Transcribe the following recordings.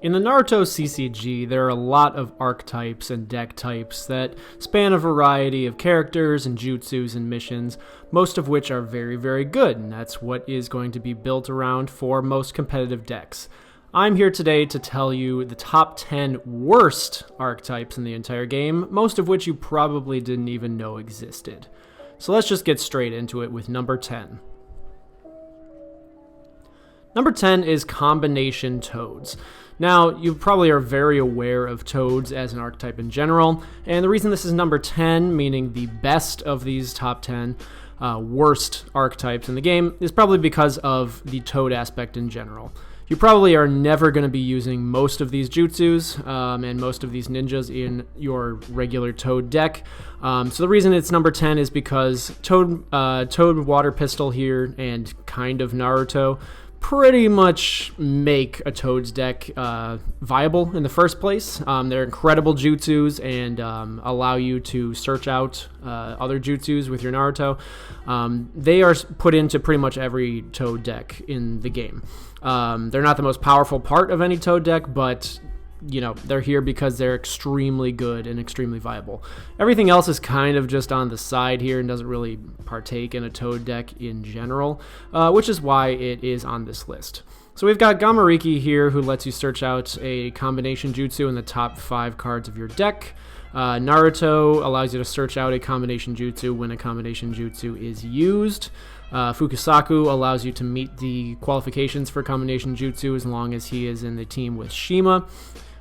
In the Naruto CCG, there are a lot of archetypes and deck types that span a variety of characters and jutsus and missions, most of which are very, very good, and that's what is going to be built around for most competitive decks. I'm here today to tell you the top 10 worst archetypes in the entire game, most of which you probably didn't even know existed. So let's just get straight into it with number 10. Number 10 is Combination Toads. Now, you probably are very aware of Toads as an archetype in general, and the reason this is number 10, meaning the best of these top 10 worst archetypes in the game, is probably because of the Toad aspect in general. You probably are never going to be using most of these jutsus and most of these ninjas in your regular Toad deck. So the reason it's number 10 is because Toad Water Pistol here and kind of Naruto pretty much make a Toad's deck viable in the first place. They're incredible jutsus and allow you to search out other jutsus with your Naruto. They are put into pretty much every Toad deck in the game. They're not the most powerful part of any Toad deck, but you know, they're here because they're extremely good and extremely viable. Everything else is kind of just on the side here and doesn't really partake in a Toad deck in general, which is why it is on this list. So we've got Genturiki here, who lets you search out a combination jutsu in the top 5 cards of your deck. Naruto allows you to search out a combination jutsu when a combination jutsu is used. Fukusaku allows you to meet the qualifications for combination jutsu as long as he is in the team with Shima.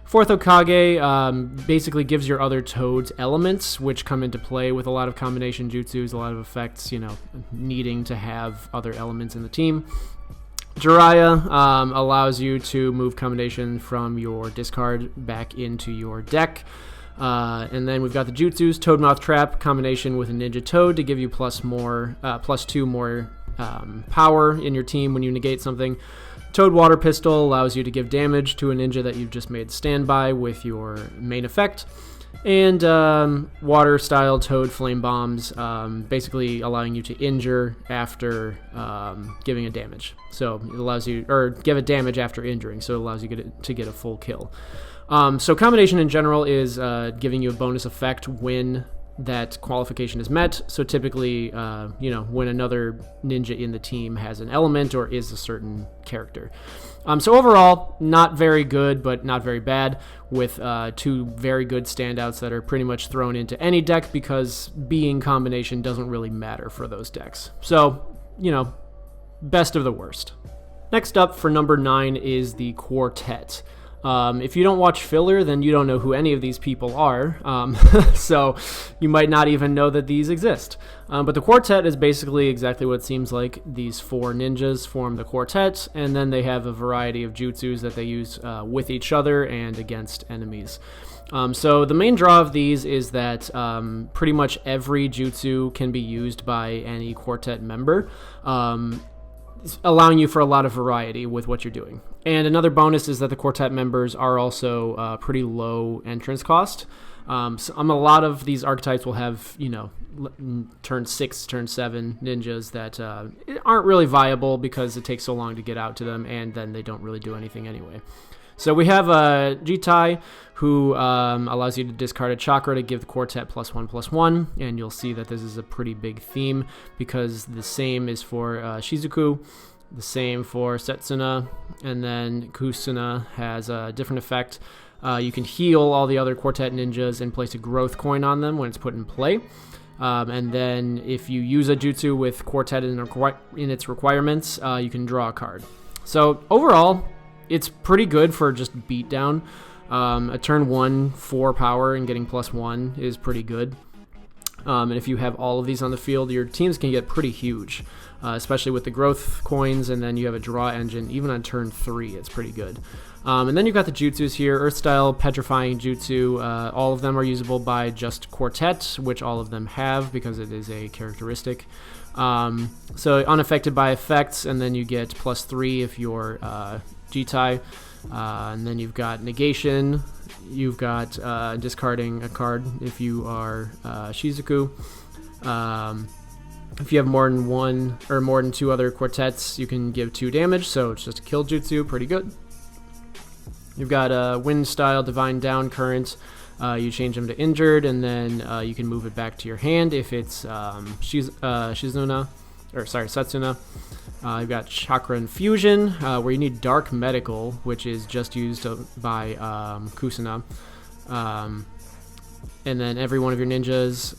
Fourth Hokage basically gives your other Toads elements, which come into play with a lot of combination jutsus, a lot of effects, you know, needing to have other elements in the team. Jiraiya allows you to move combination from your discard back into your deck. And then we've got the jutsus, Toad Mouth Trap combination with a Ninja Toad to give you plus 2 more power in your team when you negate something. Toad Water Pistol allows you to give damage to a ninja that you've just made standby with your main effect. And Water Style Toad Flame Bombs, basically allowing you to injure after giving a damage. So it allows you, or give a damage after injuring, so it allows you to get a full kill. So combination in general is giving you a bonus effect when that qualification is met. So typically, when another ninja in the team has an element or is a certain character. So overall, not very good, but not very bad, with 2 very good standouts that are pretty much thrown into any deck because being combination doesn't really matter for those decks. So, best of the worst. Next up for number 9 is the Quartet. If you don't watch filler, then you don't know who any of these people are, so you might not even know that these exist. But the Quartet is basically exactly what it seems like. These 4 ninjas form the Quartet, and then they have a variety of jutsus that they use with each other and against enemies. So the main draw of these is that pretty much every jutsu can be used by any Quartet member, allowing you for a lot of variety with what you're doing. And another bonus is that the Quartet members are also pretty low entrance cost. A lot of these archetypes will have, turn 6, turn 7 ninjas that aren't really viable because it takes so long to get out to them, and then they don't really do anything anyway. So we have Jitai, who allows you to discard a chakra to give the Quartet +1/+1, and you'll see that this is a pretty big theme because the same is for Shizuku, the same for Setsuna, and then Kusuna has a different effect. You can heal all the other Quartet ninjas and place a growth coin on them when it's put in play. And then if you use a jutsu with Quartet in its requirements, you can draw a card. So overall, it's pretty good for just beatdown. A turn 1 4 power and getting +1 is pretty good. And if you have all of these on the field, your teams can get pretty huge, especially with the growth coins, and then you have a draw engine. Even on turn 3, it's pretty good. And then you've got the jutsus here, Earth Style, Petrifying Jutsu. All of them are usable by just Quartet, which all of them have because it is a characteristic. So unaffected by effects, and then you get +3 if you're Jitai. And then you've got negation. You've got discarding a card if you are Shizuku. If you have more than 1 or more than 2 other Quartets, you can give 2 damage, so it's just a kill jutsu, pretty good. You've got Wind Style, Divine Down Current. You change them to injured, and then you can move it back to your hand if it's Satsuna. You've got Chakra Infusion, where you need Dark Medical, which is just used by Kusuna. And then every one of your ninjas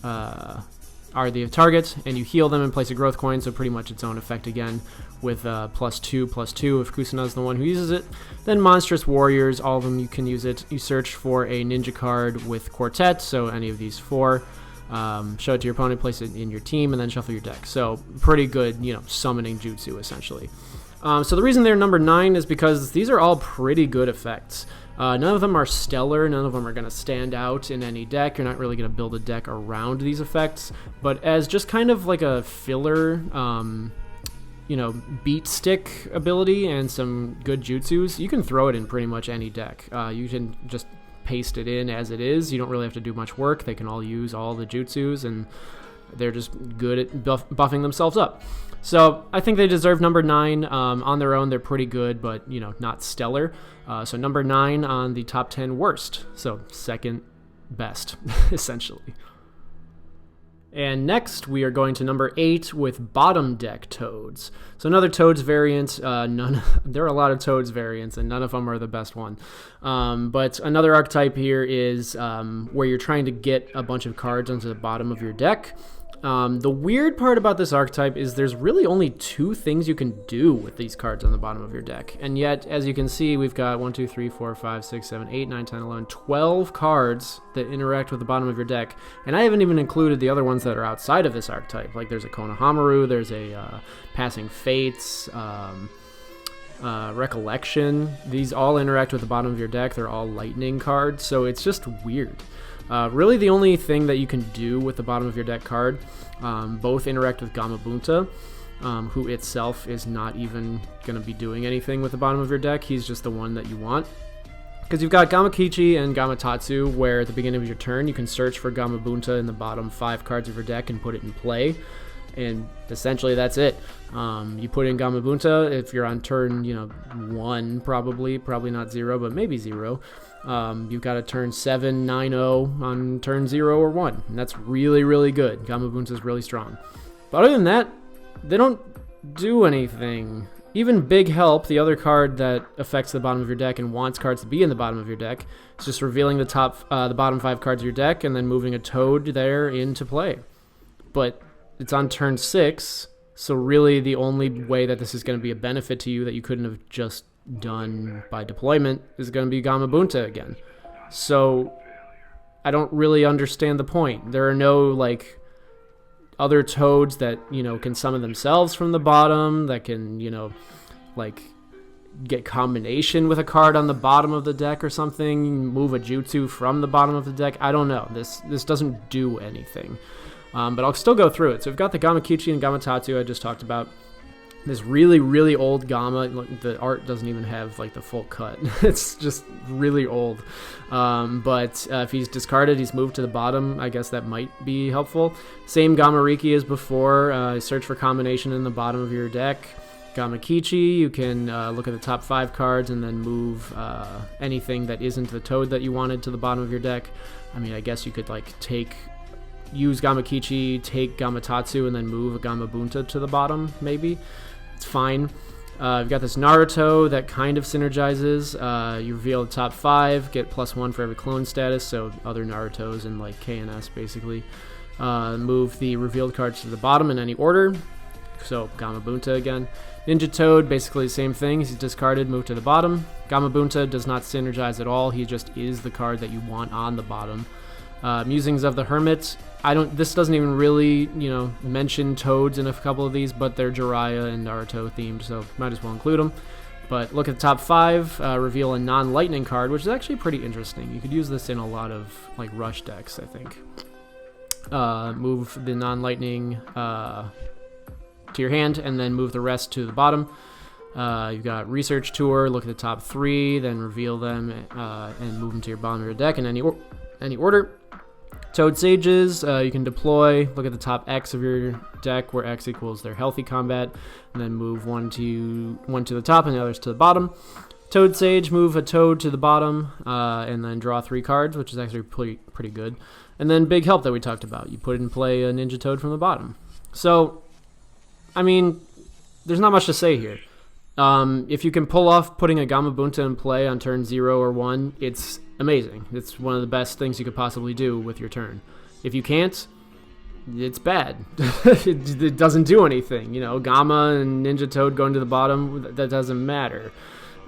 are the target, and you heal them and place a growth coin, so pretty much its own effect again, with +2/+2 if Kusuna's the one who uses it. Then Monstrous Warriors, all of them you can use it. You search for a ninja card with Quartet, so any of these 4. Show it to your opponent, place it in your team, and then shuffle your deck. So pretty good, summoning jutsu, essentially. So the reason they're number 9 is because these are all pretty good effects. None of them are stellar. None of them are going to stand out in any deck. You're not really going to build a deck around these effects. But as just kind of like a filler, beat stick ability and some good jutsus, you can throw it in pretty much any deck. You can just paste it in as it is. You don't really have to do much work. They can all use all the jutsus, and they're just good at buffing themselves up. So I think they deserve number 9. On their own, they're pretty good, but not stellar. So number 9 on the top 10 worst. So second best, essentially. And next, we are going to number 8 with bottom deck Toads. So another Toads variant. There are a lot of Toads variants, and none of them are the best one. But another archetype here is where you're trying to get a bunch of cards onto the bottom of your deck. The weird part about this archetype is there's really only 2 things you can do with these cards on the bottom of your deck. And yet, as you can see, we've got 1, 2, 3, 4, 5, 6, 7, 8, 9, 10, 11, 12 cards that interact with the bottom of your deck. And I haven't even included the other ones that are outside of this archetype. Like there's a Konohamaru, there's a Passing Fates, Recollection. These all interact with the bottom of your deck. They're all lightning cards, so it's just weird. Really the only thing that you can do with the bottom of your deck card, both interact with Gamabunta, who itself is not even going to be doing anything with the bottom of your deck. He's just the one that you want. Because you've got Gamakichi and Gamatatsu, where at the beginning of your turn you can search for Gamabunta in the bottom 5 cards of your deck and put it in play. And essentially that's it. You put in Gamabunta if you're on turn 1, probably not 0, but maybe 0. You've got a turn 7, 9-0 on turn 0 or 1. And that's really, really good. Gamabunta is really strong. But other than that, they don't do anything. Even Big Help, the other card that affects the bottom of your deck and wants cards to be in the bottom of your deck, is just revealing the bottom 5 cards of your deck and then moving a Toad there into play. But it's on turn 6, so really the only way that this is going to be a benefit to you that you couldn't have just done by deployment is going to be Gamabunta again. So I don't really understand the point. There are no other Toads that can summon themselves from the bottom, that can get combination with a card on the bottom of the deck or something, move a jutsu from the bottom of the deck. I don't know. This doesn't do anything. But I'll still go through it. So we've got the Gamakichi and Gamatatsu I just talked about. This really, really old Gama. The art doesn't even have the full cut. It's just really old. But if he's discarded, he's moved to the bottom. I guess that might be helpful. Same Gamariki as before. Search for combination in the bottom of your deck. Gamakichi, you can look at the top 5 cards and then move anything that isn't the Toad that you wanted to the bottom of your deck. I mean, I guess you could use Gamakichi, take Gamatatsu, and then move a Gamabunta to the bottom, maybe. It's fine. You've got this Naruto that kind of synergizes. You reveal the top 5, get +1 for every clone status, so other Narutos and K and S, basically. Move the revealed cards to the bottom in any order, so Gamabunta again. Ninja Toad, basically the same thing. He's discarded, moved to the bottom. Gamabunta does not synergize at all. He just is the card that you want on the bottom. Musings of the Hermit. This doesn't even really, mention Toads in a couple of these, but they're Jiraiya and Naruto themed, so might as well include them. But look at the top 5, reveal a non-lightning card, which is actually pretty interesting. You could use this in a lot of rush decks, I think. Move the non-lightning to your hand, and then move the rest to the bottom. You've got Research Tour. Look at the top 3, then reveal them and move them to your bottom of your deck in any order. Toad Sages, you can deploy, look at the top X of your deck, where X equals their healthy combat, and then move one to the top and the others to the bottom. Toad Sage, move a Toad to the bottom, and then draw 3 cards, which is actually pretty good. And then Big Help that we talked about. You put in play a Ninja Toad from the bottom. So, I mean, there's not much to say here. If you can pull off putting a Gamabunta in play on turn 0 or 1, it's amazing. It's one of the best things you could possibly do with your turn. If you can't, it's bad. It doesn't do anything. You know, Gamma and Ninja Toad going to the bottom, that doesn't matter.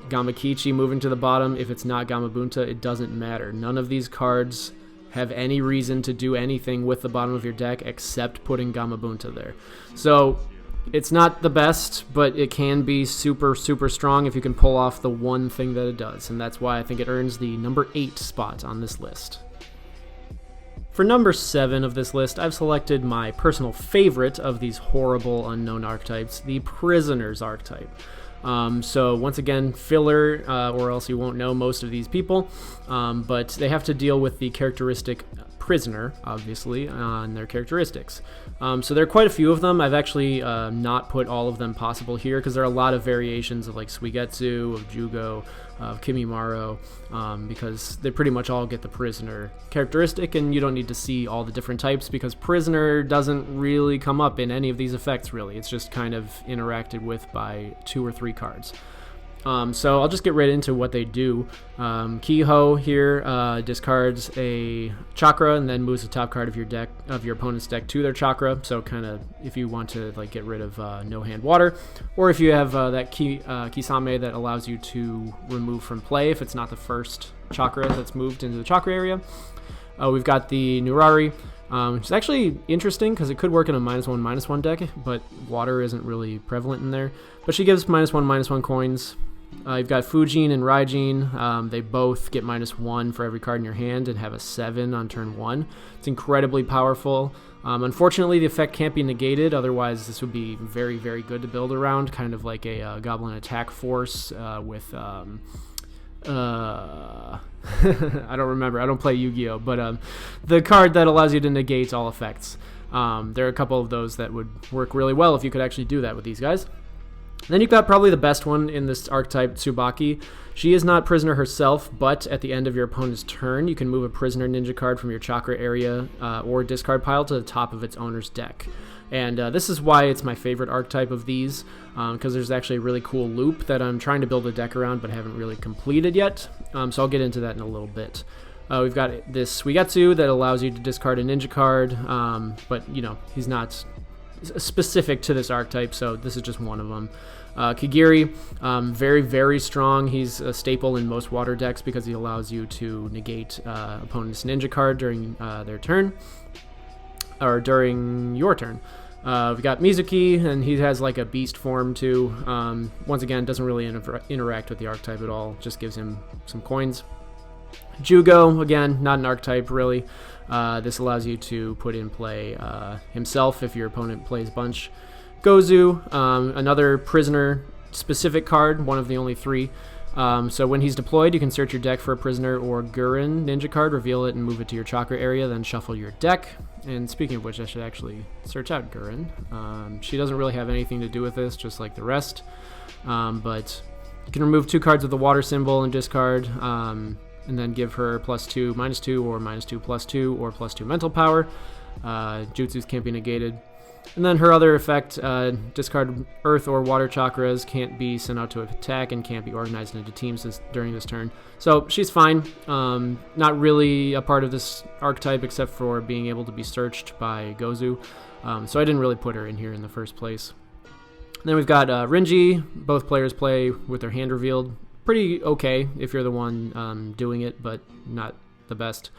Gamakichi moving to the bottom, if it's not Gamabunta, it doesn't matter. None of these cards have any reason to do anything with the bottom of your deck except putting Gamabunta there. So it's not the best, but it can be super, super strong if you can pull off the one thing that it does, and that's why I think it earns the number 8 spot on this list. For number 7 of this list, I've selected my personal favorite of these horrible unknown archetypes, the Prisoner's archetype. So once again, filler, or else you won't know most of these people, but they have to deal with the characteristic prisoner, obviously, on their characteristics. So there are quite a few of them. I've actually not put all of them possible here because there are a lot of variations of like Suigetsu, of Jugo, of Kimimaro, because they pretty much all get the prisoner characteristic, and you don't need to see all the different types because prisoner doesn't really come up in any of these effects, really. It's just kind of interacted with by 2 or 3 cards. So I'll just get right into what they do. Kiho here discards a chakra and then moves the top card of your opponent's deck to their chakra. So kind of if you want to like get rid of no hand water, or if you have that Kisame that allows you to remove from play if it's not the first chakra that's moved into the chakra area. We've got the Nurari, which is actually interesting because it could work in a -1/-1 deck, but water isn't really prevalent in there. But she gives -1/-1 coins. You've got Fujin and Raijin. They both get -1 for every card in your hand and have a 7 on turn 1. It's incredibly powerful. Unfortunately, the effect can't be negated. Otherwise, this would be very, very good to build around, kind of like a Goblin Attack Force with... I don't remember. I don't play Yu-Gi-Oh! But the card that allows you to negate all effects. There are a couple of those that would work really well if you could actually do that with these guys. Then you've got probably the best one in this archetype, Tsubaki. She is not prisoner herself, but at the end of your opponent's turn, you can move a prisoner ninja card from your chakra area or discard pile to the top of its owner's deck. And this is why it's my favorite archetype of these, because there's actually a really cool loop that I'm trying to build a deck around but haven't really completed yet. So I'll get into that in a little bit. We've got this Suigetsu that allows you to discard a ninja card, but you know, he's not specific to this archetype, so this is just one of them. Kigiri, very, very strong. He's a staple in most water decks because he allows you to negate opponent's ninja card during their turn, or during your turn. We've got Mizuki, and he has like a beast form too. Once again, doesn't really interact with the archetype at all, just gives him some coins. Jugo, again, not an archetype really. This allows you to put in play himself if your opponent plays bunch. Gozu, another prisoner-specific card, one of the only 3. So when he's deployed, you can search your deck for a prisoner or Gurren ninja card, reveal it, and move it to your chakra area, then shuffle your deck. And speaking of which, I should actually search out Gurren. She doesn't really have anything to do with this, just like the rest. But you can remove 2 cards of the water symbol and discard, and then give her +2, -2, or -2, +2, or +2 mental power. Jutsus can't be negated. And then her other effect, discard earth or water chakras, can't be sent out to attack, and can't be organized into teams during this turn. So she's fine. Not really a part of this archetype except for being able to be searched by Gozu. So I didn't really put her in here in the first place. And then we've got Rinji. Both players play with their hand revealed. Pretty okay if you're the one doing it, but not the best.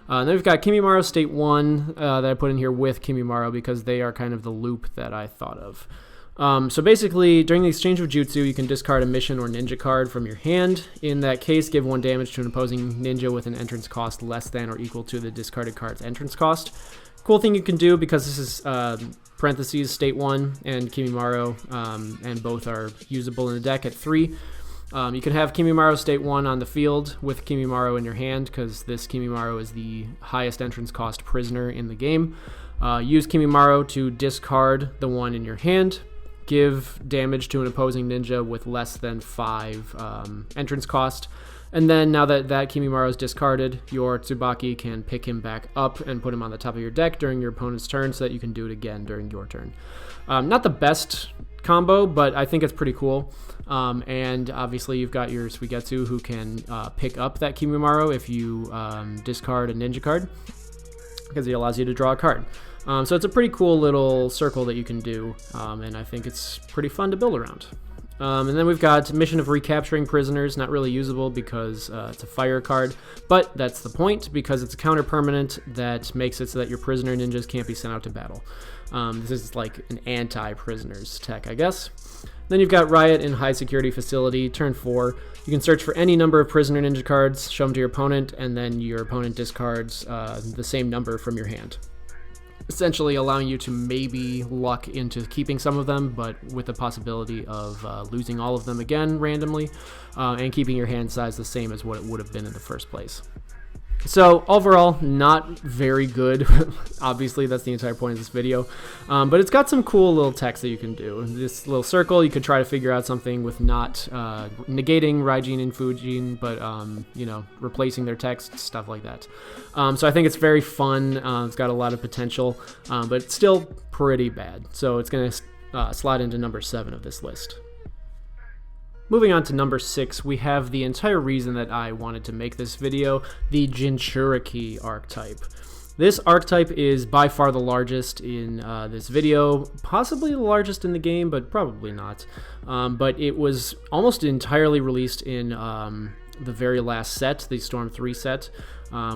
Then we've got Kimimaro State 1 that I put in here with Kimimaro because they are kind of the loop that I thought of. So basically, during the exchange of Jutsu, you can discard a mission or ninja card from your hand. In that case, give 1 damage to an opposing ninja with an entrance cost less than or equal to the discarded card's entrance cost. Cool thing you can do, because this is parentheses State 1 and Kimimaro, and both are usable in the deck at 3. You can have Kimimaro State 1 on the field with Kimimaro in your hand, because this Kimimaro is the highest entrance cost prisoner in the game. Use Kimimaro to discard the one in your hand. give damage to an opposing ninja with less than 5 entrance cost. And then now that Kimimaro is discarded, your Tsubaki can pick him back up and put him on the top of your deck during your opponent's turn so that you can do it again during your turn. Not the best combo, but I think it's pretty cool. And obviously you've got your Suigetsu who can pick up that Kimimaro if you discard a ninja card, because he allows you to draw a card. So it's a pretty cool little circle that you can do, and I think it's pretty fun to build around. And then we've got Mission of Recapturing Prisoners, not really usable because it's a fire card, but that's the point, because it's a counter permanent that makes it so that your prisoner ninjas can't be sent out to battle. This is like an anti-prisoners tech, I guess. Then you've got Riot in High Security Facility, turn 4. You can search for any number of prisoner ninja cards, show them to your opponent, and then your opponent discards the same number from your hand, essentially allowing you to maybe luck into keeping some of them, but with the possibility of losing all of them again randomly, and keeping your hand size the same as what it would have been in the first place. So overall, not very good. Obviously, that's the entire point of this video. But it's got some cool little text that you can do. This little circle, you could try to figure out something with not negating Raijin and Fujin, but replacing their text, stuff like that. So I think it's very fun. It's got a lot of potential, but it's still pretty bad. So it's going to slide into number 7 of this list. Moving on to number 6, we have the entire reason that I wanted to make this video, the Genturiki archetype. This archetype is by far the largest in this video, possibly the largest in the game, but probably not. But it was almost entirely released in the very last set, the Storm 3 set,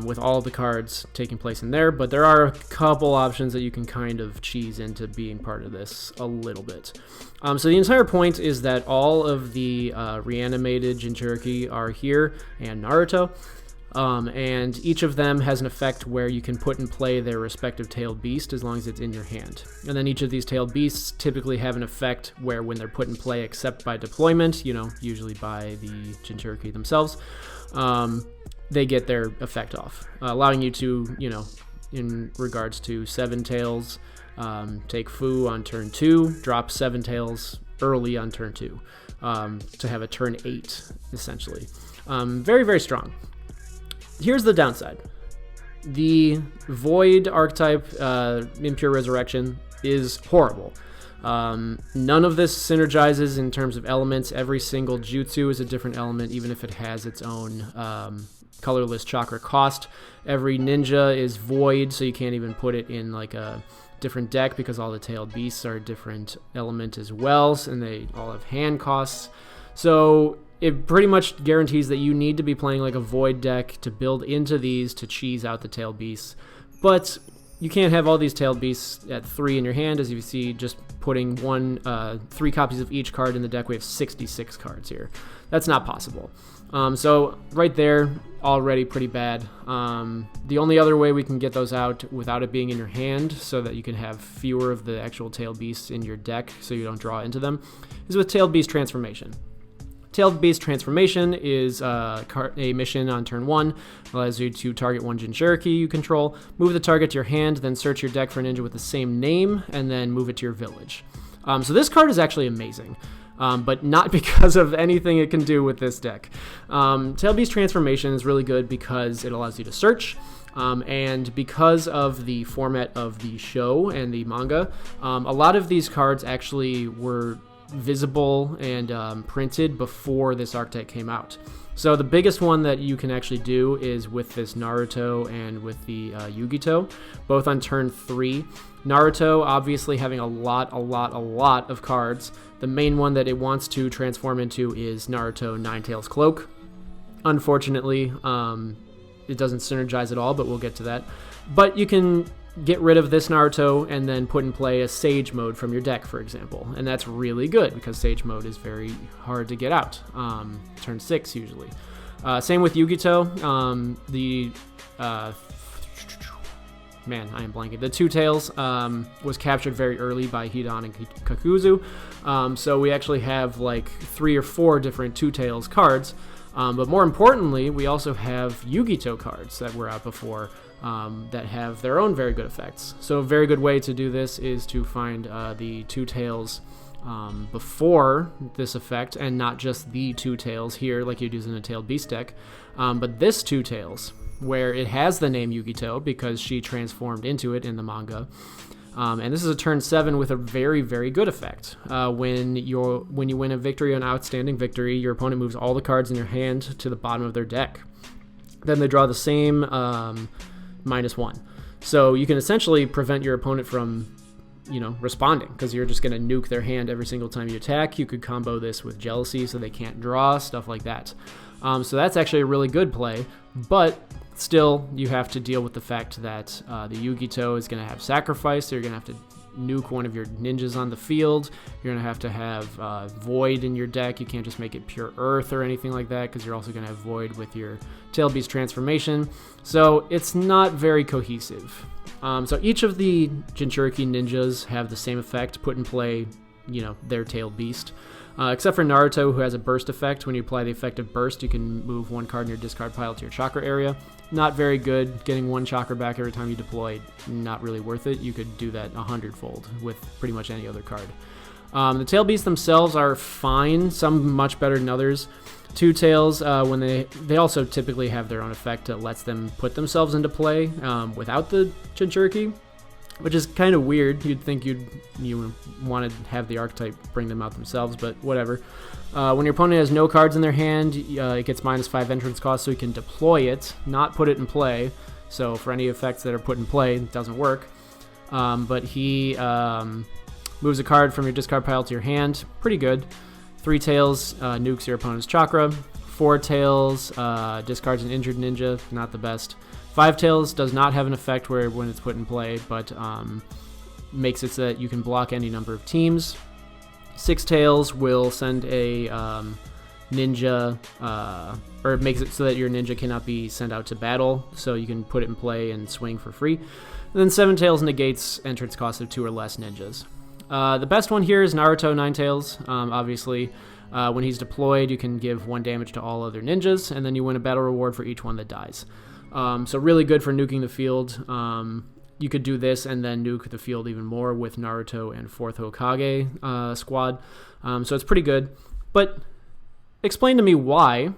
with all of the cards taking place in there, but there are a couple options that you can kind of cheese into being part of this a little bit. So the entire point is that all of the reanimated Genturiki are here, and Naruto, and each of them has an effect where you can put in play their respective tailed beast as long as it's in your hand. And then each of these tailed beasts typically have an effect where when they're put in play except by deployment, usually by the Genturiki themselves, they get their effect off, allowing you to, in regards to 7 tails, take Fu on turn 2, drop 7 tails early on turn 2, to have a turn 8, essentially. Very, very strong. Here's the downside. The Void archetype, Impure Resurrection, is horrible. None of this synergizes in terms of elements. Every single jutsu is a different element, even if it has its own colorless chakra cost. Every ninja is void, so you can't even put it in like a different deck because all the tailed beasts are a different element as well, and they all have hand costs. So it pretty much guarantees that you need to be playing like a void deck to build into these to cheese out the tailed beasts. But you can't have all these tailed beasts at 3 in your hand. As you see, just putting 3 copies of each card in the deck, we have 66 cards here. That's not possible. So right there, already pretty bad. The only other way we can get those out without it being in your hand, so that you can have fewer of the actual tailed beasts in your deck so you don't draw into them, is with Tailed Beast Transformation. Tailed Beast Transformation is a mission on turn 1. Allows you to target one Genturiki you control, move the target to your hand, then search your deck for a ninja with the same name, and then move it to your village. So this card is actually amazing, but not because of anything it can do with this deck. Tailed Beast Transformation is really good because it allows you to search, and because of the format of the show and the manga, a lot of these cards actually were visible and printed before this archetype came out. So the biggest one that you can actually do is with this Naruto and with the Yugito, both on turn 3. Naruto obviously having a lot of cards. The main one that it wants to transform into is Naruto Ninetales Cloak. Unfortunately, it doesn't synergize at all, but we'll get to that. But you can get rid of this Naruto and then put in play a Sage mode from your deck, for example. And that's really good because Sage mode is very hard to get out. Turn 6 usually. Same with Yugito. Man, I am blanking. The Two Tails was captured very early by Hidan and Kakuzu. So we actually have like 3 or 4 different Two Tails cards. But more importantly, we also have Yugito cards that were out before that have their own very good effects. So a very good way to do this is to find the Two Tails before this effect, and not just the 2 tails here like you'd use in a tailed beast deck, but this 2 tails, where it has the name Yugito because she transformed into it in the manga. And this is a turn 7 with a very, very good effect. When you win a victory, an outstanding victory, your opponent moves all the cards in your hand to the bottom of their deck. Then they draw the same -1. So you can essentially prevent your opponent from, responding, because you're just going to nuke their hand every single time you attack. You could combo this with Jealousy so they can't draw, stuff like that. So that's actually a really good play, but still, you have to deal with the fact that the Yugito is going to have Sacrifice, so you're going to have to nuke one of your ninjas on the field. You're going to have Void in your deck. You can't just make it pure Earth or anything like that, because you're also going to have Void with your Tail Beast transformation. So it's not very cohesive. So each of the Genturiki ninjas have the same effect put in play, their Tail Beast. Except for Naruto, who has a burst effect. When you apply the effect of burst, you can move 1 card in your discard pile to your chakra area. Not very good. Getting 1 chakra back every time you deploy, not really worth it. You could do that 100-fold with pretty much any other card. The tail beasts themselves are fine, some much better than others. 2 tails, when they also typically have their own effect that lets them put themselves into play without the Genturiki, which is kind of weird. You'd think you want to have the archetype bring them out themselves, but whatever. When your opponent has no cards in their hand, it gets -5 entrance cost, so you can deploy it, not put it in play. So for any effects that are put in play, it doesn't work. But he moves a card from your discard pile to your hand. Pretty good. 3 tails, nukes your opponent's chakra. 4 tails, discards an injured ninja. Not the best. 5 tails does not have an effect when it's put in play, but makes it so that you can block any number of teams. 6 tails will send a ninja, or it makes it so that your ninja cannot be sent out to battle, so you can put it in play and swing for free. And then 7 tails negates entrance cost of 2 or less ninjas. The best one here is Naruto 9 tails. Obviously, when he's deployed, you can give 1 damage to all other ninjas, and then you win a battle reward for each one that dies. So really good for nuking the field. You could do this and then nuke the field even more with Naruto and 4th Hokage squad. So it's pretty good. But explain to me why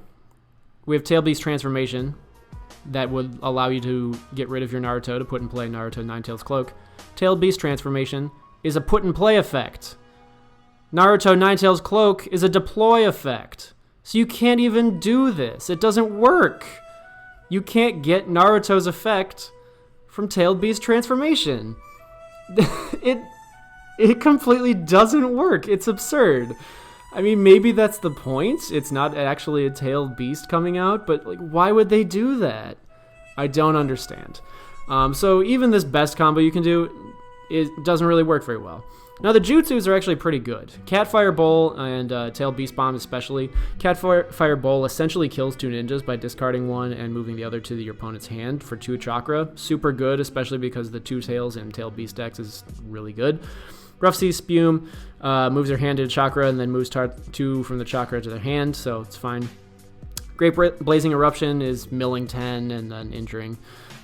we have Tail Beast transformation that would allow you to get rid of your Naruto to put in play Naruto Ninetales Cloak. Tail Beast transformation is a put in play effect. Naruto Ninetales Cloak is a deploy effect. So you can't even do this. It doesn't work. You can't get Naruto's effect from Tail Beast transformation. It completely doesn't work. It's absurd. I mean, maybe that's the point. It's not actually a tailed beast coming out, but why would they do that? I don't understand. So even this best combo you can do, it doesn't really work very well. Now the jutsus are actually pretty good. Catfire Bowl and Tail Beast Bomb especially. Catfire Bowl essentially kills 2 ninjas by discarding 1 and moving the other to your opponent's hand for 2 chakra. Super good, especially because the 2 tails in Tail Beast decks is really good. Rough Sea Spume moves their hand to the chakra and then moves 2 from the chakra to their hand, so it's fine. Great Blazing Eruption is milling 10 and then injuring.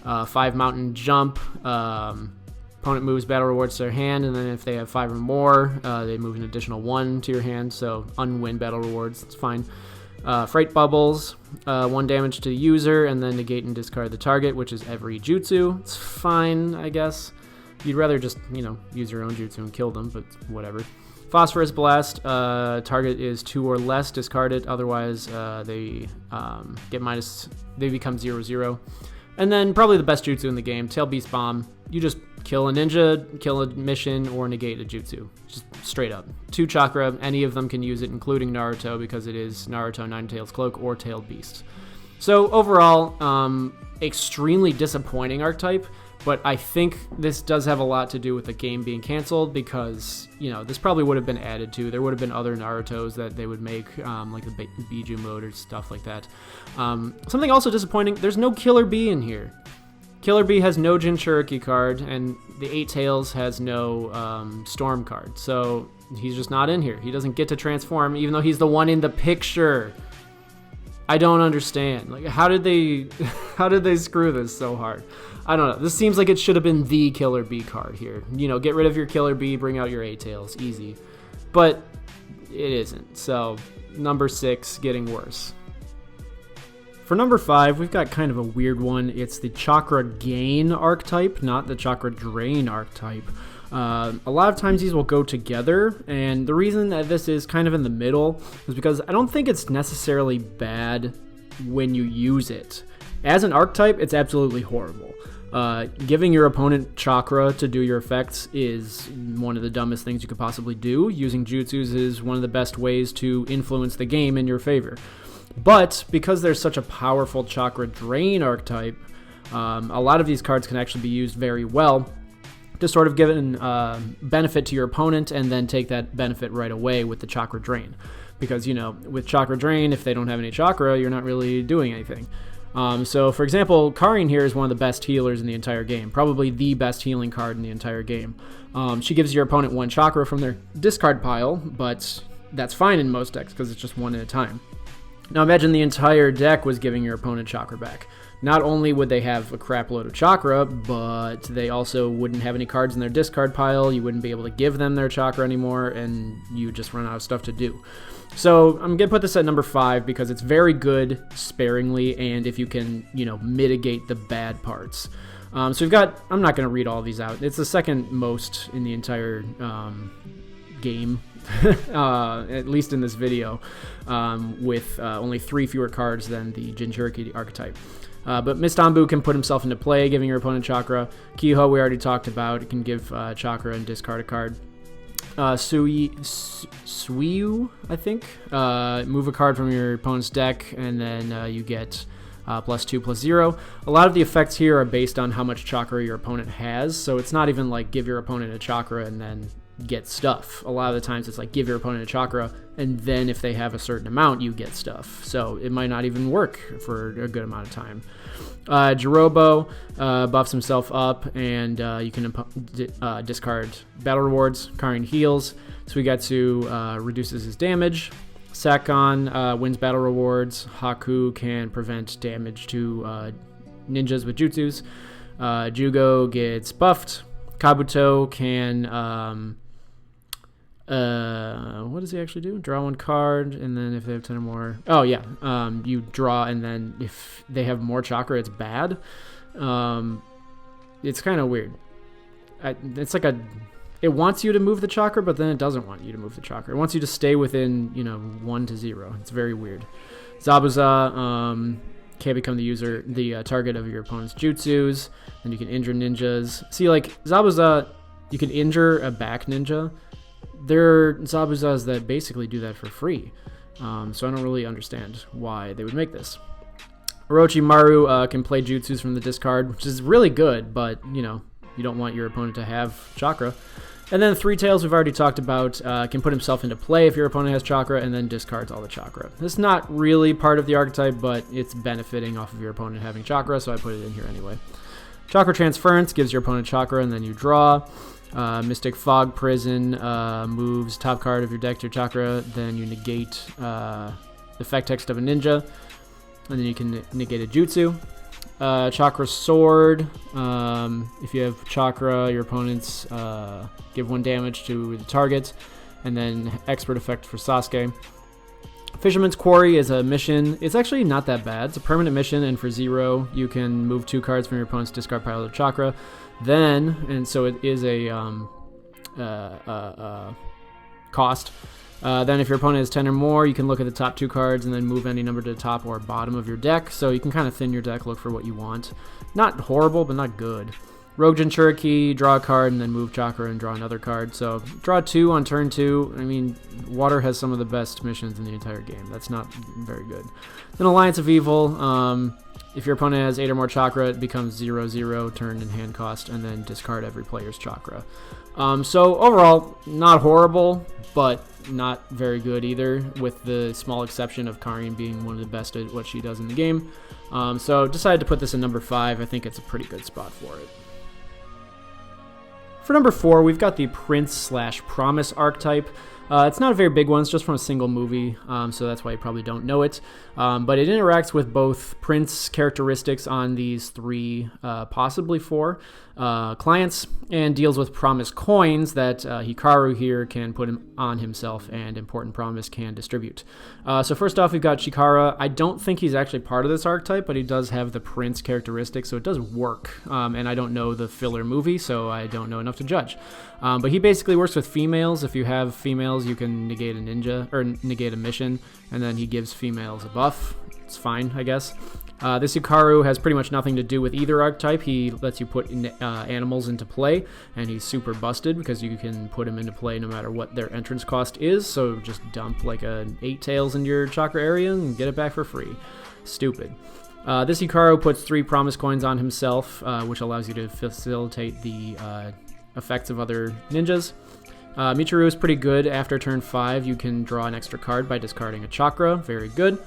5 Mountain Jump. Opponent moves battle rewards to their hand, and then if they have 5 or more, they move an additional 1 to your hand, so unwin battle rewards. It's fine. Fright Bubbles, 1 damage to the user, and then negate and discard the target, which is every jutsu. It's fine, I guess. You'd rather just, use your own jutsu and kill them, but whatever. Phosphorus Blast, target is 2 or less, discard it, otherwise they become 0/0. And then probably the best jutsu in the game, Tail Beast Bomb. You just kill a ninja, kill a mission, or negate a jutsu. Just straight up. 2 chakra, any of them can use it, including Naruto, because it is Naruto Ninetales Cloak or Tailed Beast. So overall, extremely disappointing archetype, but I think this does have a lot to do with the game being canceled because, this probably would have been added to. There would have been other Narutos that they would make, like the Biju mode or stuff like that. Something also disappointing, there's no Killer Bee in here. Killer Bee has no Genturiki card, and the 8 Tails has no Storm card, so he's just not in here. He doesn't get to transform, even though he's the one in the picture. I don't understand. How did they screw this so hard? I don't know. This seems like it should have been the Killer Bee card here. Get rid of your Killer Bee, bring out your 8 Tails, easy. but it isn't. So number 6, getting worse. For number 5, we've got kind of a weird one. It's the Chakra Gain Archetype, not the Chakra Drain Archetype. A lot of times these will go together, and the reason that this is kind of in the middle is because I don't think it's necessarily bad when you use it. As an archetype, it's absolutely horrible. Giving your opponent chakra to do your effects is one of the dumbest things you could possibly do. Using jutsus is one of the best ways to influence the game in your favor. But because there's such a powerful Chakra Drain archetype, a lot of these cards can actually be used very well to sort of give an benefit to your opponent and then take that benefit right away with the Chakra Drain. Because, with Chakra Drain, if they don't have any chakra, you're not really doing anything. So, for example, Karin here is one of the best healers in the entire game. Probably the best healing card in the entire game. She gives your opponent 1 chakra from their discard pile, but that's fine in most decks because it's just 1 at a time. Now imagine the entire deck was giving your opponent chakra back. Not only would they have a crap load of chakra, but they also wouldn't have any cards in their discard pile. You wouldn't be able to give them their chakra anymore, and you just run out of stuff to do. So I'm going to put this at number 5 because it's very good sparingly, and if you can, mitigate the bad parts. So we've got, I'm not going to read all of these out. It's the second most in the entire game, at least in this video, with only 3 fewer cards than the Genturiki archetype. But Mistambu can put himself into play, giving your opponent chakra. Kiho, we already talked about. It can give chakra and discard a card. Suiyu, I think. Move a card from your opponent's deck, and then you get +2/+0. A lot of the effects here are based on how much chakra your opponent has, so it's not even like give your opponent a chakra and then get stuff. A lot of the times it's like give your opponent a chakra, and then if they have a certain amount, you get stuff. So it might not even work for a good amount of time. Jirobo buffs himself up, and you can discard battle rewards. Karin heals, Suigetsu reduces his damage. Sakon wins battle rewards. Haku can prevent damage to ninjas with jutsus. Jugo gets buffed. Kabuto can what does he actually do? Draw 1 card, and then if they have 10 or more, you draw, and then if they have more chakra, it's bad. It's kind of weird. It's like it wants you to move the chakra, but then it doesn't want you to move the chakra. It wants you to stay within 1 to 0. It's very weird. Zabuza can become the target of your opponent's jutsus, and you can injure ninjas. See, like Zabuza, you can injure a back ninja. There are Zabuzas that basically do that for free, so I don't really understand why they would make this. Orochimaru can play jutsus from the discard, which is really good, but you don't want your opponent to have chakra. And then Three Tails, we've already talked about, can put himself into play if your opponent has chakra, and then discards all the chakra. This is not really part of the archetype, but it's benefiting off of your opponent having chakra, so I put it in here anyway. Chakra Transference gives your opponent chakra, and then you draw. Mystic Fog Prison moves top card of your deck to your chakra, then you negate the effect text of a ninja, and then you can negate a jutsu. Chakra Sword, if you have chakra, your opponents give 1 damage to the target, and then expert effect for Sasuke. Fisherman's Quarry is a mission. It's actually not that bad. It's a permanent mission, and for 0, you can move 2 cards from your opponent's discard pile of chakra. Then, and so it is a cost. Then if your opponent has 10 or more, you can look at the top 2 cards and then move any number to the top or bottom of your deck. So you can kind of thin your deck, look for what you want. Not horrible, but not good. Rogue Jinchuriki, draw a card, and then move chakra and draw another card. So draw 2 on turn 2. I mean, Water has some of the best missions in the entire game. That's not very good. Then Alliance of Evil. If your opponent has 8 or more chakra, it becomes 0/0, turn and hand cost, and then discard every player's chakra. So overall, not horrible, but not very good either, with the small exception of Karin being one of the best at what she does in the game. So decided to put this in number 5. I think it's a pretty good spot for it. For number 4, we've got the Prince/Promise archetype. It's not a very big one. It's just from a single movie, so that's why you probably don't know it. But it interacts with both Prince characteristics on these 3, possibly 4 clients, and deals with promise coins that Hikaru here can put on himself, and important promise can distribute. So first off, we've got Chikara. I don't think he's actually part of this archetype, but he does have the Prince characteristic, so it does work. And I don't know the filler movie, so I don't know enough to judge. But he basically works with females. If you have females, you can negate a ninja, or negate a mission, and then he gives females a buff. It's fine, I guess. This Hikaru has pretty much nothing to do with either archetype. He lets you put animals into play, and he's super busted because you can put him into play no matter what their entrance cost is, so just dump like an 8 tails into your chakra area and get it back for free. Stupid. This Hikaru puts 3 promise coins on himself, which allows you to facilitate the effects of other ninjas. Michiru is pretty good. After turn 5, you can draw an extra card by discarding a chakra. Very good.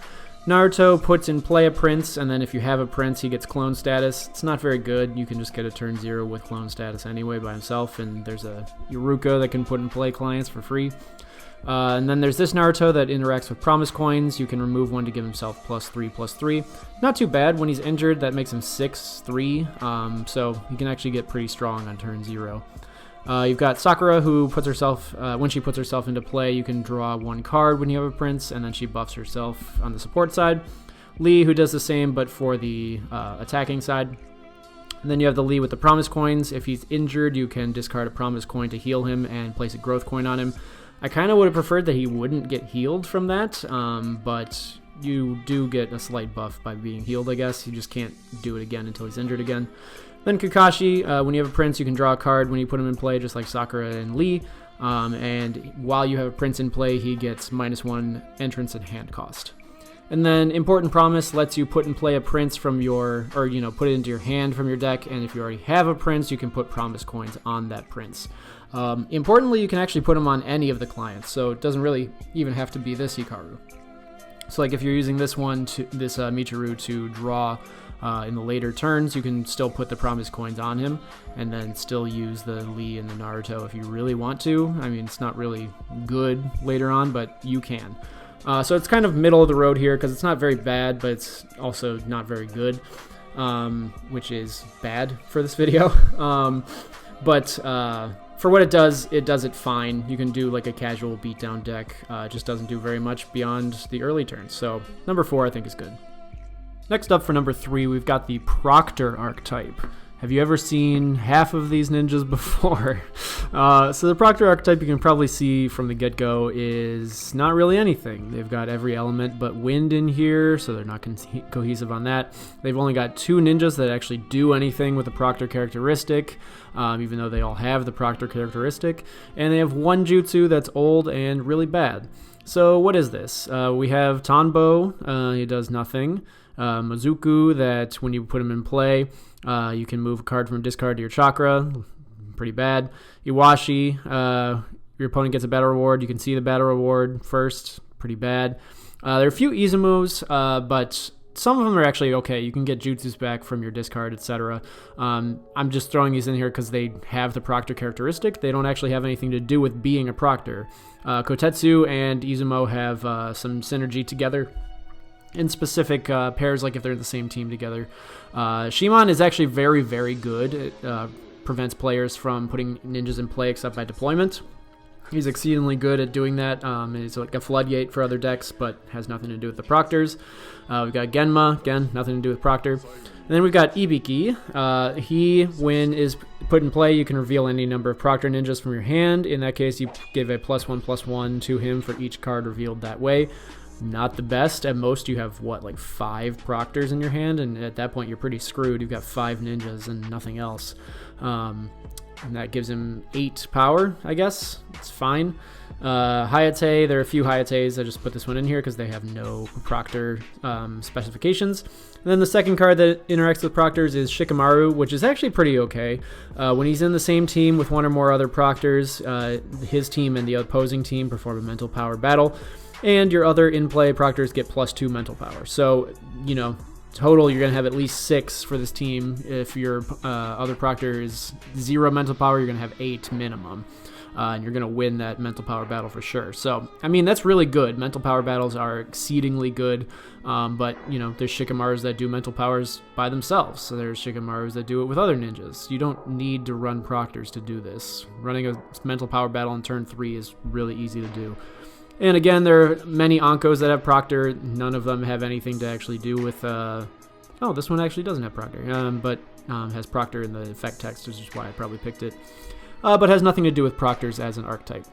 Naruto puts in play a prince, and then if you have a prince, he gets clone status. It's not very good. You can just get a turn 0 with clone status anyway by himself, and there's a Yuruka that can put in play clients for free. And then there's this Naruto that interacts with promise coins. You can remove one to give himself +3/+3. Not too bad. When he's injured, that makes him 6/3, so he can actually get pretty strong on turn 0. You've got Sakura, who puts herself, when she puts herself into play, you can draw 1 card when you have a prince, and then she buffs herself on the support side. Lee, who does the same, but for the attacking side. And then you have the Lee with the promise coins. If he's injured, you can discard a promise coin to heal him and place a growth coin on him. I kind of would have preferred that he wouldn't get healed from that, but you do get a slight buff by being healed, I guess. You just can't do it again until he's injured again. Then Kakashi, when you have a prince, you can draw a card when you put him in play, just like Sakura and Lee. And while you have a prince in play, he gets -1 entrance and hand cost. And then Important Promise lets you put in play a prince from your, or put it into your hand from your deck. And if you already have a prince, you can put promise coins on that prince. Importantly, you can actually put them on any of the clients, so it doesn't really even have to be this Hikaru. So like if you're using this one, this Michiru to draw in the later turns, you can still put the promise coins on him and then still use the Lee and the Naruto if you really want to. I mean, it's not really good later on, but you can. So it's kind of middle of the road here because it's not very bad, but it's also not very good, which is bad for this video. But for what it does it fine. You can do like a casual beatdown deck. It just doesn't do very much beyond the early turns. So number 4 I think is good. Next up for number 3, we've got the Proctor archetype. Have you ever seen half of these ninjas before? So the Proctor archetype, you can probably see from the get-go, is not really anything. They've got every element but wind in here, so they're not cohesive on that. They've only got 2 ninjas that actually do anything with the Proctor characteristic, even though they all have the Proctor characteristic. And they have 1 jutsu that's old and really bad. So what is this? We have Tanbo, he does nothing. Mizuku, that when you put him in play, you can move a card from discard to your chakra. Pretty bad. Iwashi, your opponent gets a battle reward. You can see the battle reward first. Pretty bad. There are a few Izumos, but some of them are actually okay. You can get jutsus back from your discard, etc. I'm just throwing these in here because they have the Proctor characteristic. They don't actually have anything to do with being a Proctor. Kotetsu and Izumo have some synergy together in specific pairs, like if they're in the same team together. Shimon is actually very, very good. It prevents players from putting ninjas in play except by deployment. He's exceedingly good at doing that. He's like a floodgate for other decks, but has nothing to do with the Proctors. We've got Genma, again, nothing to do with Proctor. And then we've got Ibiki. He, when is put in play, you can reveal any number of Proctor ninjas from your hand. In that case, you give a +1/+1 to him for each card revealed that way. Not the best. At most, you have, like 5 Proctors in your hand, and at that point, you're pretty screwed. You've got 5 ninjas and nothing else. And that gives him 8 power, I guess. It's fine. Hayate, there are a few Hayates. I just put this one in here because they have no Proctor specifications. And then the second card that interacts with Proctors is Shikamaru, which is actually pretty okay. When he's in the same team with 1 or more other Proctors, his team and the opposing team perform a mental power battle. And your other in-play Proctors get +2 mental power. So, total you're going to have at least 6 for this team. If your other Proctor is 0 mental power, you're going to have 8 minimum. and you're going to win that mental power battle for sure. So, I mean, that's really good. Mental power battles are exceedingly good, but, you know, there's Shikamaru's that do mental powers by themselves. So there's Shikamaru's that do it with other ninjas. You don't need to run Proctors to do this. Running a mental power battle on turn 3 is really easy to do. And again, there are many Ankos that have Proctor. None of them have anything to actually do with... Oh, this one actually doesn't have Proctor, but has Proctor in the effect text, which is why I probably picked it. But has nothing to do with Proctors as an archetype.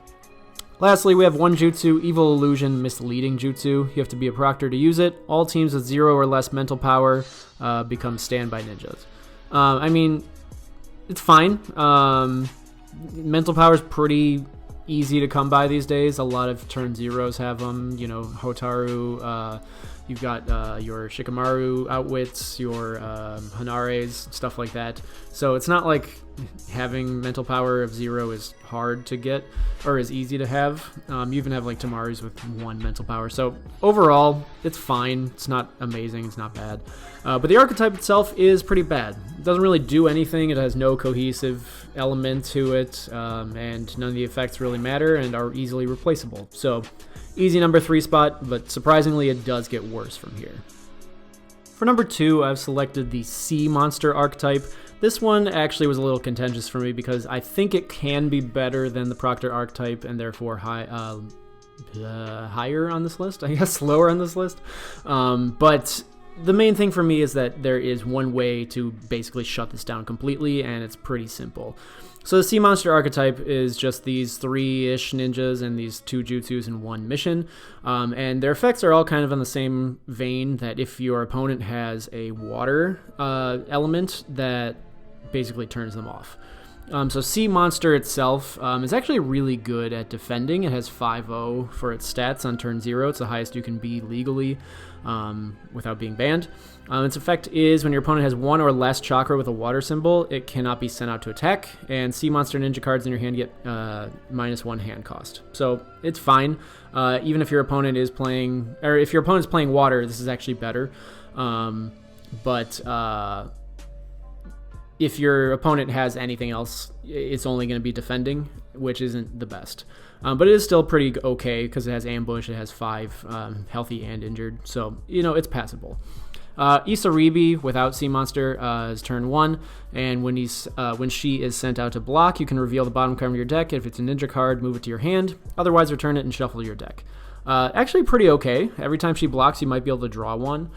Lastly, we have one jutsu, Evil Illusion, Misleading Jutsu. You have to be a Proctor to use it. All teams with 0 or less mental power become standby ninjas. I mean, it's fine. Mental power is pretty easy to come by these days. A lot of turn 0s have them. You know, Hotaru, you've got your Shikamaru outwits, your Hanares, stuff like that. So it's not like having mental power of 0 is hard to get or is easy to have. You even have like Tamaris with 1 mental power. So overall, it's fine. It's not amazing. It's not bad. But the archetype itself is pretty bad. It doesn't really do anything. It has no cohesive element to it, and none of the effects really matter and are easily replaceable. So easy number 3 spot, but surprisingly it does get worse from here. For number 2, I've selected the Sea Monster archetype. This one actually was a little contentious for me because I think it can be better than the Proctor archetype and therefore higher on this list, I guess, lower on this list. But the main thing for me is that there is one way to basically shut this down completely, and it's pretty simple. So the Sea Monster archetype is just these 3-ish ninjas and these 2 jutsus in 1 mission. And their effects are all kind of in the same vein that if your opponent has a water element, that basically turns them off. So Sea Monster itself is actually really good at defending. It has 5-0 for its stats on turn 0. It's the highest you can be legally without being banned. Its effect is when your opponent has 1 or less chakra with a water symbol, it cannot be sent out to attack, and Sea Monster ninja cards in your hand get -1 hand cost. So it's fine. Even if your opponent is playing, or if your opponent's playing water, this is actually better. But if your opponent has anything else, it's only going to be defending, which isn't the best. But it is still pretty okay because it has ambush, it has 5 healthy and injured, so, you know, it's passable. Isaribi without Sea Monster is turn 1, and when she is sent out to block, you can reveal the bottom card of your deck. If it's a ninja card, move it to your hand. Otherwise, return it and shuffle your deck. Actually pretty okay. Every time she blocks, you might be able to draw one.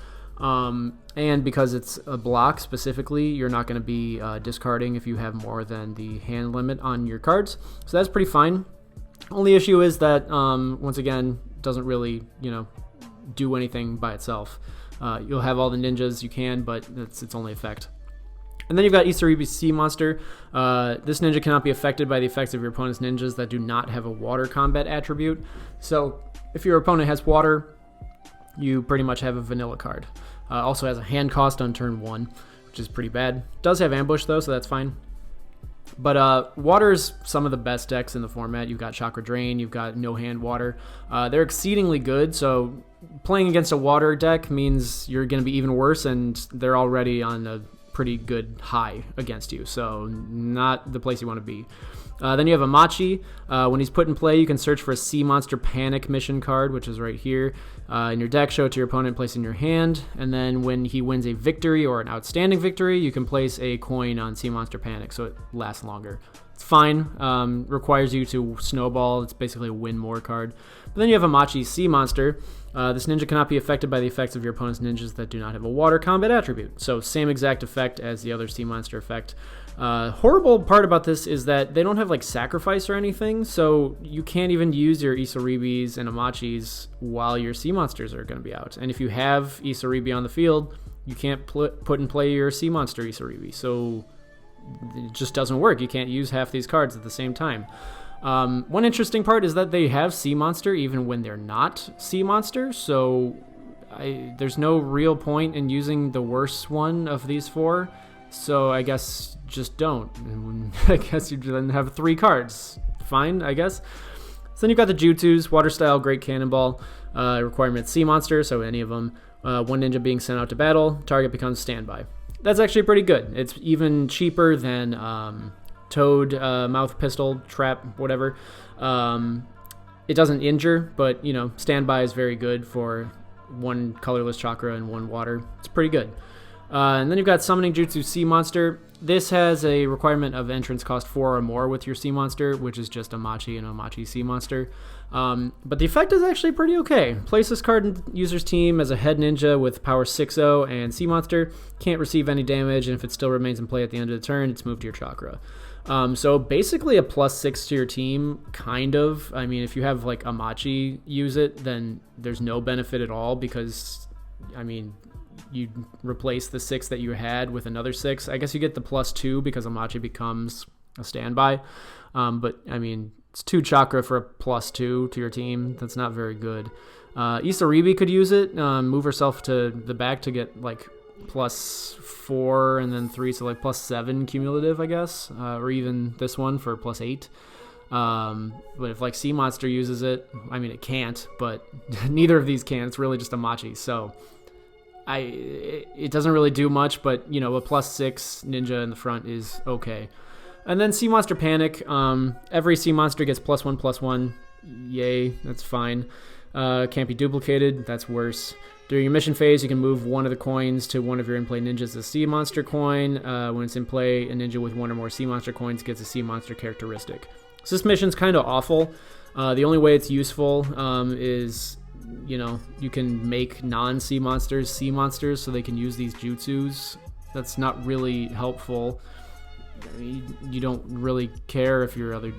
And because it's a block specifically, you're not going to be discarding if you have more than the hand limit on your cards. So that's pretty fine. Only issue is that, once again, doesn't really, you know, do anything by itself. You'll have all the ninjas you can, but that's its only effect. And then you've got Isaribi's Sea Monster. This ninja cannot be affected by the effects of your opponent's ninjas that do not have a water combat attribute. So if your opponent has water, you pretty much have a vanilla card. Also has a hand cost on turn 1, which is pretty bad. Does have ambush though, so that's fine. But water's some of the best decks in the format. You've got Chakra Drain, you've got no hand water. They're exceedingly good, so playing against a water deck means you're going to be even worse, and they're already on a pretty good high against you, so not the place you want to be. Then you have Amachi. When he's put in play, you can search for a Sea Monster Panic mission card, which is right here in your deck. Show it to your opponent, place it in your hand, and then when he wins a victory or an outstanding victory, you can place a coin on Sea Monster Panic, so it lasts longer. It's fine. Requires you to snowball. It's basically a win more card. But then you have Amachi's Sea Monster. This ninja cannot be affected by the effects of your opponent's ninjas that do not have a water combat attribute. So same exact effect as the other Sea Monster effect. Horrible part about this is that they don't have like sacrifice or anything, so you can't even use your Isaribis and Amachis while your Sea Monsters are going to be out. And if you have Isaribi on the field, you can't put in play your Sea Monster Isaribi, so it just doesn't work. You can't use half these cards at the same time. One interesting part is that they have Sea Monster even when they're not Sea Monster, so there's no real point in using the worst one of these 4. So I guess just don't. I guess you then have 3 cards. Fine, I guess. So then you've got the Jutsus, Water Style, Great Cannonball, requirement Sea Monster, so any of them. 1 ninja being sent out to battle, target becomes standby. That's actually pretty good. It's even cheaper than toad mouth pistol trap, whatever. It doesn't injure, but standby is very good for 1 colorless chakra and 1 water. It's pretty good. And then you've got Summoning Jutsu Sea Monster. This has a requirement of entrance cost 4 or more with your Sea Monster, which is just Amachi and Amachi Sea Monster. But the effect is actually pretty okay. Place this card in user's team as a head ninja with power 6-0 and Sea Monster. Can't receive any damage, and if it still remains in play at the end of the turn, it's moved to your chakra. So basically a +6 to your team, kind of. I mean, if you have like Amachi use it, then there's no benefit at all because, I mean, you replace the 6 that you had with another 6. I guess you get the +2 because Amachi becomes a standby. But I mean, it's 2 chakra for a +2 to your team. That's not very good. Isaribi could use it, move herself to the back to get like +4 and then 3, so like +7 cumulative, I guess, or even this one for +8. But if like Sea Monster uses it, I mean, it can't, but neither of these can. It's really just Amachi. So it doesn't really do much, but a +6 ninja in the front is okay. And then Sea Monster Panic. Every Sea Monster gets +1/+1. Yay, that's fine. Can't be duplicated. That's worse. During your mission phase, you can move 1 of the coins to one of your in-play ninjas as a Sea Monster coin. When it's in play, a ninja with 1 or more Sea Monster coins gets a Sea Monster characteristic. So this mission's kind of awful. The only way it's useful is, you can make non-Sea Monsters Sea Monsters so they can use these jutsus. That's not really helpful. I mean, you don't really care if your other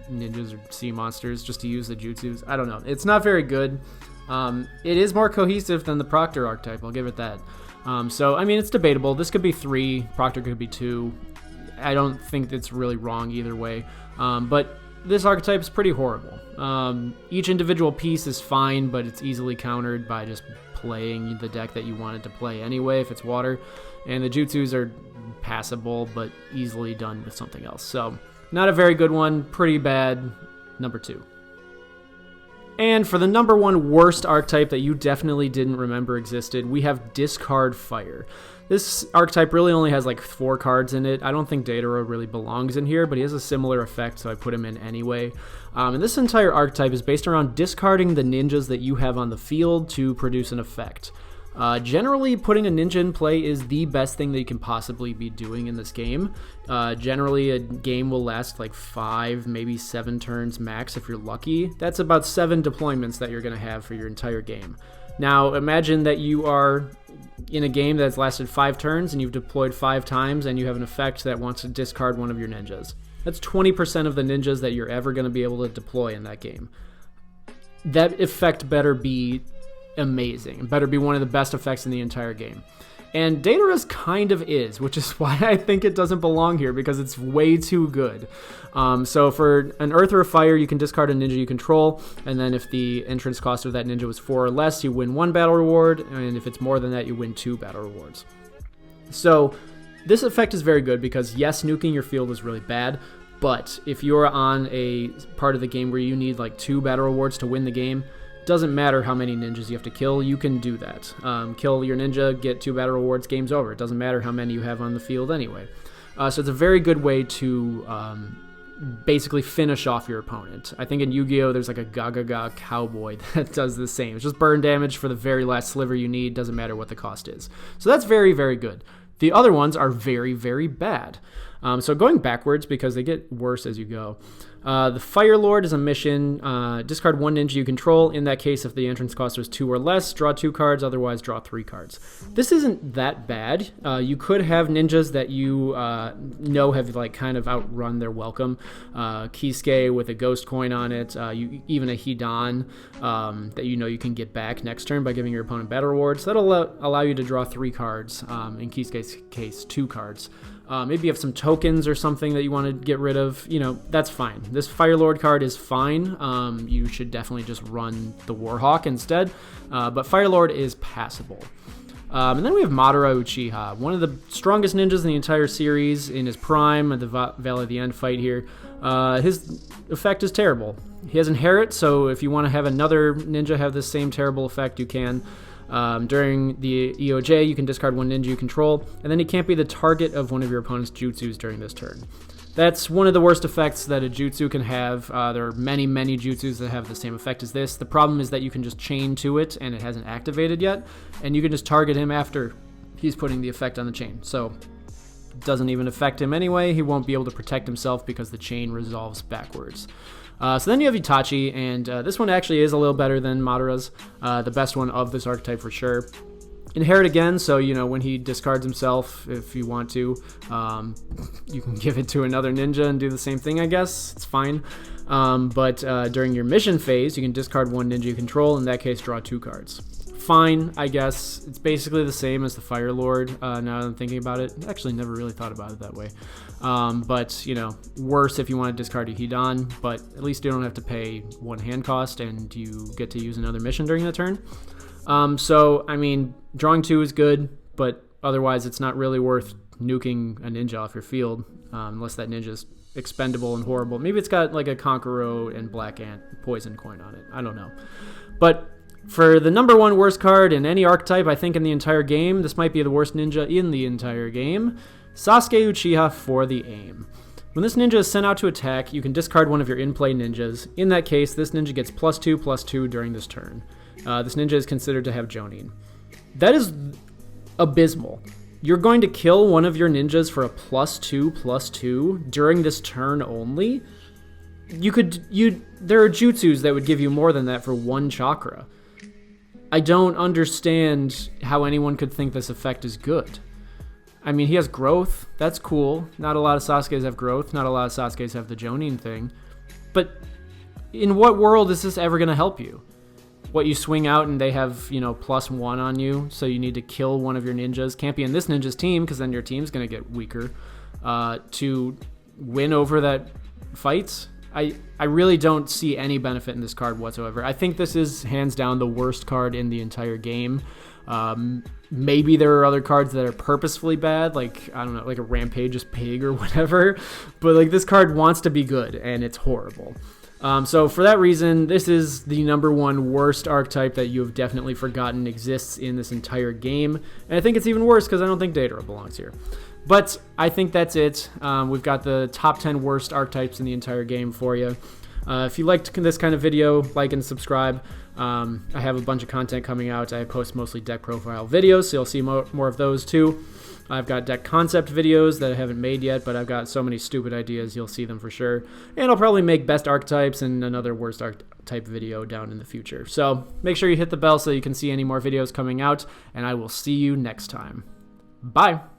ninjas are Sea Monsters just to use the jutsus. I don't know. It's not very good. It is more cohesive than the Proctor archetype, I'll give it that. So, I mean, it's debatable. This could be 3, Proctor could be 2. I don't think it's really wrong either way. But this archetype is pretty horrible. Each individual piece is fine, but it's easily countered by just playing the deck that you wanted to play anyway if it's water. And the jutsus are passable, but easily done with something else. So, not a very good one. Pretty bad. Number 2. And for the number 1 worst archetype that you definitely didn't remember existed, we have Discard Fire. This archetype really only has like 4 cards in it. I don't think Dataro really belongs in here, but he has a similar effect, so I put him in anyway. And this entire archetype is based around discarding the ninjas that you have on the field to produce an effect. Generally, putting a ninja in play is the best thing that you can possibly be doing in this game. Generally, a game will last like 5, maybe 7 turns max if you're lucky. That's about 7 deployments that you're going to have for your entire game. Now, imagine that you are in a game that's lasted 5 turns and you've deployed 5 times and you have an effect that wants to discard one of your ninjas. That's 20% of the ninjas that you're ever going to be able to deploy in that game. That effect better be amazing. It better be one of the best effects in the entire game. And Datara's kind of is, which is why I think it doesn't belong here, because it's way too good. So for an Earth or a Fire, you can discard a ninja you control, and then if the entrance cost of that ninja was 4 or less, you win 1 battle reward, and if it's more than that, you win 2 battle rewards. So this effect is very good because, yes, nuking your field is really bad, but if you're on a part of the game where you need like 2 battle rewards to win the game, doesn't matter how many ninjas you have to kill, you can do that. Kill your ninja, get 2 battle rewards, game's over. It doesn't matter how many you have on the field anyway. So it's a very good way to basically finish off your opponent. I think in Yu-Gi-Oh! There's like a Gaga Cowboy that does the same. It's just burn damage for the very last sliver you need, doesn't matter what the cost is. So that's very, very good. The other ones are very, very bad. So going backwards, because they get worse as you go. The Fire Lord is a mission. Discard 1 ninja you control. In that case, if the entrance cost was 2 or less, draw 2 cards. Otherwise, draw 3 cards. This isn't that bad. You could have ninjas that you know have like kind of outrun their welcome. Kisuke with a ghost coin on it. Even a Hidan that you know you can get back next turn by giving your opponent battle rewards. That'll allow you to draw 3 cards. In Kisuke's case, 2 cards. Maybe you have some tokens or something that you want to get rid of. That's fine. This Fire Lord card is fine. You should definitely just run the Warhawk instead. But Fire Lord is passable. And then we have Madara Uchiha, one of the strongest ninjas in the entire series in his prime at the Valley of the End fight here. His effect is terrible. He has Inherit, so if you want to have another ninja have this same terrible effect, you can. During the EOJ, you can discard 1 ninja you control, and then he can't be the target of one of your opponent's jutsus during this turn. That's one of the worst effects that a jutsu can have. There are many, many jutsus that have the same effect as this. The problem is that you can just chain to it and it hasn't activated yet, and you can just target him after he's putting the effect on the chain. So it doesn't even affect him anyway. He won't be able to protect himself because the chain resolves backwards. So then you have Itachi, and this one actually is a little better than Madara's, the best one of this archetype for sure. Inherit again, so when he discards himself, if you want to, you can give it to another ninja and do the same thing, I guess. It's fine. But during your mission phase, you can discard one ninja you control. In that case, draw 2 cards. Fine, I guess. It's basically the same as the Fire Lord, now that I'm thinking about it. I actually never really thought about it that way. But, worse if you want to discard a Hidan, but at least you don't have to pay 1 hand cost, and you get to use another mission during the turn. So, I mean, drawing 2 is good, but otherwise it's not really worth nuking a ninja off your field, unless that ninja's expendable and horrible. Maybe it's got like a Konkoro and Black Ant poison coin on it. I don't know. But for the number 1 worst card in any archetype, I think in the entire game, this might be the worst ninja in the entire game, Sasuke Uchiha for the aim. When this ninja is sent out to attack, you can discard one of your in-play ninjas. In that case, this ninja gets +2/+2 during this turn. This ninja is considered to have Jonin. That is abysmal. You're going to kill one of your ninjas for a +2/+2 during this turn only? There are jutsus that would give you more than that for 1 chakra. I don't understand how anyone could think this effect is good. I mean, he has growth. That's cool. Not a lot of Sasukes have growth. Not a lot of Sasukes have the Jonin thing. But in what world is this ever going to help you? What, you swing out and they have, +1 on you, so you need to kill one of your ninjas. Can't be in this ninja's team, because then your team's going to get weaker. To win over that fight, I really don't see any benefit in this card whatsoever. I think this is hands down the worst card in the entire game. Maybe there are other cards that are purposefully bad, like, I don't know, like a Rampage's Pig or whatever. But like, this card wants to be good, and it's horrible. So for that reason, this is the number 1 worst archetype that you have definitely forgotten exists in this entire game. And I think it's even worse because I don't think Datara belongs here. But I think that's it. We've got the top 10 worst archetypes in the entire game for you. If you liked this kind of video, like and subscribe. I have a bunch of content coming out. I post mostly deck profile videos, so you'll see more of those too. I've got deck concept videos that I haven't made yet, but I've got so many stupid ideas, you'll see them for sure. And I'll probably make best archetypes and another worst archetype video down in the future. So make sure you hit the bell so you can see any more videos coming out, and I will see you next time. Bye!